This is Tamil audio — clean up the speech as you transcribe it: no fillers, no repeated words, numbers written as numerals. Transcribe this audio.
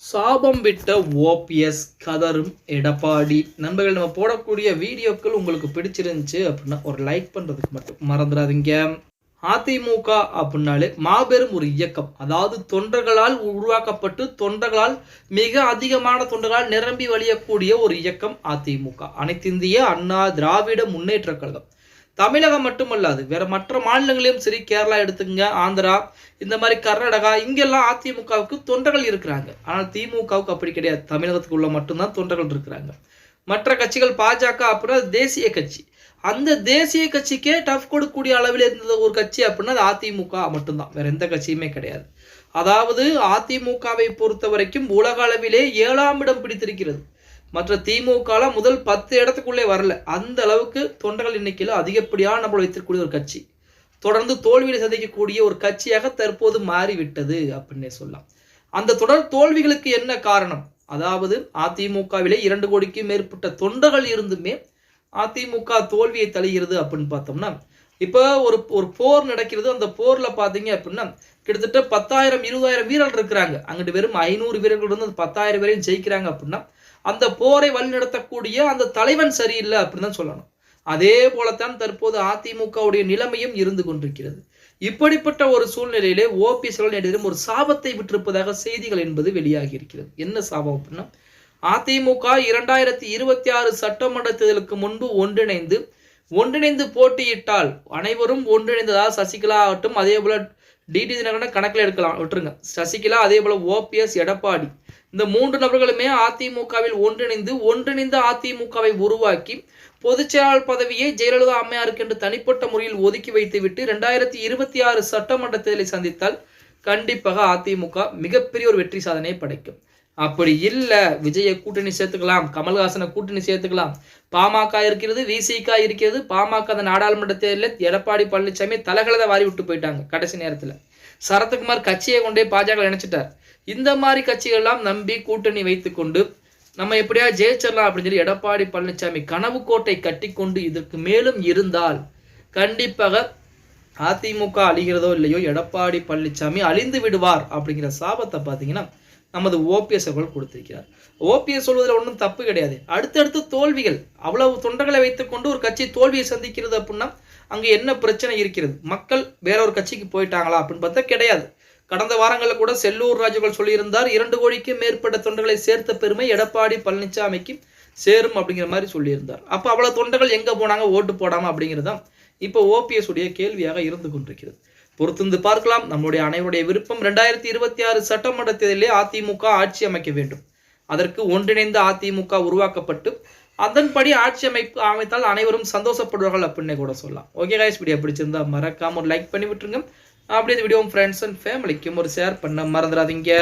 சாபம் விட்ட ஓபிஎஸ் கதரும் எடப்பாடி. நண்பர்கள், நம்ம போடக்கூடிய வீடியோக்கள் உங்களுக்கு பிடிச்சிருந்துச்சு அப்படின்னா ஒரு லைக் பண்ணுறதுக்கு மட்டும் மறந்துடாதீங்க. அதிமுக அப்படின்னாலே மாபெரும் ஒரு இயக்கம், அதாவது தொண்டர்களால் உருவாக்கப்பட்டு தொண்டர்களால் மிக அதிகமான தொண்டர்களால் நிரம்பி வழியக்கூடிய ஒரு இயக்கம் அதிமுக, அனைத்திந்திய அண்ணா திராவிட முன்னேற்ற கழகம். தமிழகம் மட்டுமல்லாது வேற மற்ற மாநிலங்களையும் சரி, கேரளா எடுத்துங்க, ஆந்திரா, இந்த மாதிரி கர்நாடகா, இங்கெல்லாம் அதிமுகவுக்கு தொண்டர்கள் இருக்கிறாங்க. ஆனால் திமுகவுக்கு அப்படி கிடையாது. தமிழகத்துக்குள்ள மட்டும்தான் தொண்டர்கள் இருக்கிறாங்க. மற்ற கட்சிகள் பாஜக அப்படின்னா தேசிய கட்சி, அந்த தேசிய கட்சிக்கே டஃப் கொடுக்கக்கூடிய அளவில் இருந்த ஒரு கட்சி அப்படின்னா அது அதிமுக மட்டும்தான், வேற எந்த கட்சியுமே கிடையாது. அதாவது அதிமுகவை பொறுத்த வரைக்கும் உலக அளவிலே 7ஆம் இடம் பிடித்திருக்கிறது. மற்ற திமுக முதல் 10 இடத்துக்குள்ளே வரல. அந்த அளவுக்கு தொண்டர்கள் எண்ணிக்கையில் அதிகப்படியான நபர் வைத்திருக்கக்கூடிய ஒரு கட்சி, தொடர்ந்து தோல்வியை சந்திக்கக்கூடிய ஒரு கட்சியாக தற்போது மாறிவிட்டது அப்படின்னே சொல்லலாம். அந்த தொடர் தோல்விகளுக்கு என்ன காரணம்? அதாவது அதிமுகவிலே 2 கோடிக்கும் மேற்பட்ட தொண்டர்கள் இருந்துமே அதிமுக தோல்வியை தழுகிறது அப்படின்னு பார்த்தோம்னா, இப்போ ஒரு போர் நடக்கிறது. அந்த போர்ல பாத்தீங்க அப்படின்னா கிட்டத்தட்ட 10,000 20,000 வீரர்கள் இருக்கிறாங்க. அங்கிட்டு வெறும் 500 வீரர்கள் இருந்து அந்த 10,000 பேரையும் ஜெயிக்கிறாங்க அப்படின்னா அந்த போரை வழிநடத்தக்கூடிய அந்த தலைவன் சரியில்லை அப்படின்னு தான் சொல்லணும். அதே போலத்தான் தற்போது அதிமுகவுடைய நிலைமையும் இருந்து கொண்டிருக்கிறது. இப்படிப்பட்ட ஒரு சூழ்நிலையிலே ஓபிஎஸ் நேற்று ஒரு சாபத்தை விட்டிருப்பதாக செய்திகள் என்பது வெளியாகி இருக்கிறது. என்ன சாபம் அப்படின்னா, அதிமுக 2026 சட்டமன்ற தேர்தலுக்கு முன்பு ஒன்றிணைந்து போட்டியிட்டால் அனைவரும் ஒன்றிணைந்ததாக சசிகலா ஆகட்டும், அதே போல டிடி தினகரன் கணக்கில் எடுக்கலாம், விட்டுருங்க. சசிகலா, அதே போல ஓபிஎஸ், எடப்பாடி, இந்த 3 நபர்களுமே அதிமுகவில் ஒன்றிணைந்த அதிமுகவை உருவாக்கி பொதுச் செயலாளர் பதவியை ஜெயலலிதா அம்மையாருக்கு என்று தனிப்பட்ட முறையில் ஒதுக்கி வைத்துவிட்டு 2026 சட்டமன்ற தேர்தலை சந்தித்தால் கண்டிப்பாக அதிமுக மிகப்பெரிய ஒரு வெற்றி சாதனையை படைக்கும். அப்படி இல்லை, விஜயை கூட்டணி சேர்த்துக்கலாம், கமல்ஹாசனை கூட்டணி சேர்த்துக்கலாம், பாமக இருக்கிறது, விசிக இருக்கிறது. பாமக அந்த நாடாளுமன்ற தேர்தலில் எடப்பாடி பழனிசாமி தலைகளை வாரி விட்டு போயிட்டாங்க. கடைசி நேரத்தில் சரத்குமார் கட்சியை கொண்டே பாஜக நினைச்சிட்டார். இந்த மாதிரி கட்சிகள்லாம் நம்பி கூட்டணி வைத்துக்கொண்டு நம்ம எப்படியா ஜெயிச்சிடலாம் அப்படின்னு சொல்லி எடப்பாடி பழனிசாமி கனவு கோட்டை கட்டி கொண்டு இதற்கு மேலும் இருந்தால் கண்டிப்பாக அதிமுக அழிகிறதோ இல்லையோ எடப்பாடி பழனிசாமி அழிந்து விடுவார் அப்படிங்கிற சாபத்தை பார்த்தீங்கன்னா நமது ஓபிஎஸ் அவர்கள் கொடுத்திருக்கிறார். ஓபிஎஸ் சொல்வதில் ஒன்றும் தப்பு கிடையாது. அடுத்தடுத்து தோல்விகள், அவ்வளவு தொண்டர்களை வைத்துக்கொண்டு ஒரு கட்சி தோல்வியை சந்திக்கிறது அப்படின்னா அங்கே என்ன பிரச்சனை இருக்கிறது? மக்கள் வேற ஒரு கட்சிக்கு போயிட்டாங்களா அப்படின்னு பார்த்தா கிடையாது. கடந்த வாரங்களில் கூட செல்லூர் ராஜுகள் சொல்லியிருந்தார், 2 கோடிக்கும் மேற்பட்ட தொண்டர்களை சேர்த்த பெருமை எடப்பாடி பழனிசாமிக்கு சேரும் அப்படிங்கிற மாதிரி சொல்லியிருந்தார். அப்போ அவ்வளவு தொண்டர்கள் எங்க போனாங்க ஓட்டு போடாம அப்படிங்கிறதான் இப்போ ஓபிஎஸ் உடைய கேள்வியாக இருந்து கொண்டிருக்கிறது. பொறுத்திருந்து பார்க்கலாம். நம்முடைய அனைவருடைய விருப்பம் 2026 சட்டமன்ற தேர்தலிலே அதிமுக ஆட்சி அமைக்க வேண்டும். அதற்கு ஒன்றிணைந்த அதிமுக உருவாக்கப்பட்டு அதன்படி ஆட்சி அமைத்தால் அனைவரும் சந்தோஷப்படுவார்கள் அப்படின்னு கூட சொல்லலாம். ஓகே கைஸ், வீடியோ பிடிச்சிருந்தா மறக்காம ஒரு லைக் பண்ணி விட்டுருங்க. அப்படியே இந்த வீடியோ ஃப்ரெண்ட்ஸ் அண்ட் ஃபேமிலிக்கும் ஒரு ஷேர் பண்ண மறந்துடாதீங்க.